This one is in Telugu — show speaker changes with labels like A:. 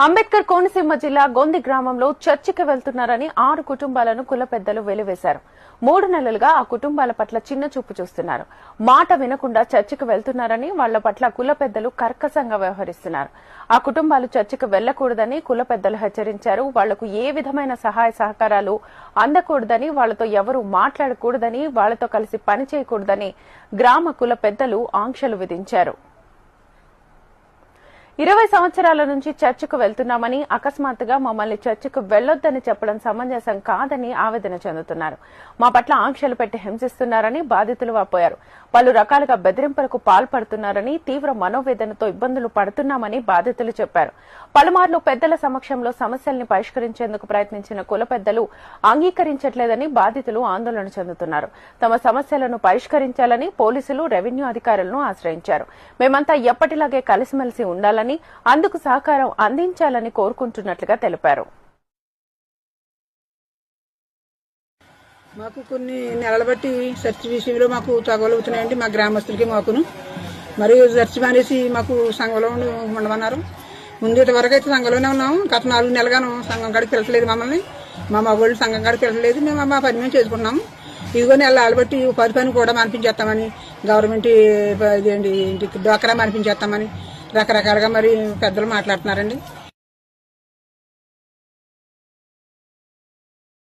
A: అంబేద్కర్ కోనసీమ జిల్లా గొంది గ్రామంలో చర్చికి వెళ్తున్నారని 6 కుటుంబాలను కుల పెద్దలు వెలివేశారు. 3 నెలలుగా ఆ కుటుంబాల పట్ల చిన్న చూపు చూస్తున్నారు. మాట వినకుండా చర్చికి వెళ్తున్నారని వాళ్ల పట్ల కుల పెద్దలు కర్కశంగా వ్యవహరిస్తున్నారు. ఆ కుటుంబాలు చర్చికి వెళ్లకూడదని కుల పెద్దలు హెచ్చరించారు. వాళ్లకు ఏ విధమైన సహాయ సహకారాలు అందకూడదని, వాళ్లతో ఎవరూ మాట్లాడకూడదని, వాళ్లతో కలిసి పని చేయకూడదని గ్రామ కుల పెద్దలు ఆంక్షలు విధించారు. 20 సంవత్సరాల నుంచి చర్చికి వెళ్తున్నామని, అకస్మాత్తుగా మమ్మల్ని చర్చికి వెళ్లొద్దని చెప్పడం సమంజసం కాదని ఆవేదన చెందుతున్నారు. మా పట్ల ఆంక్షలు పెట్టి హింసిస్తున్నారని బాధితులు వాపోయారు. పలు రకాలుగా బెదిరింపులకు పాల్పడుతున్నారని, తీవ్ర మనోవేదనతో ఇబ్బందులు పడుతున్నామని బాధితులు చెప్పారు. పలుమార్లు పెద్దల సమక్షంలో సమస్యల్ని పరిష్కరించేందుకు ప్రయత్నించిన కుల పెద్దలు అంగీకరించట్లేదని బాధితులు ఆందోళన చెందుతున్నారు. తమ సమస్యలను పరిష్కరించాలని పోలీసులు, రెవెన్యూ అధికారులను ఆశ్రయించారు. మేమంతా ఎప్పటిలాగే కలిసిమెలిసి ఉండాలని, అందుకు సహకారం అందించాలని కోరుకుంటున్నట్లుగా తెలిపారు.
B: మాకు కొన్ని నెలల బట్టి చర్చ్ విషయంలో మాకు తగలుగుతున్నాయండి. మా గ్రామస్తులకి మాకును మరియు చర్చ్ మానేసి మాకు సంఘంలో ఉండమన్నారు. ముందు ఇంతవరకు అయితే సంఘంలోనే ఉన్నాము. గత 4 నెలలుగాను సంఘం కాడికి పిలచలేదు మమ్మల్ని. మా మగవాళ్ళు సంఘం కాడికి పిలచలేదు. మేము మా పని మేము చేసుకున్నాము. ఇదిగో నెలలు బట్టి ఉపాధి పని కూడా అనిపించేస్తామని, గవర్నమెంట్ ఇదేంటి డ్వాక్రా అనిపించేస్తామని రకరకాలుగా మరి పెద్దలు మాట్లాడుతున్నారండి.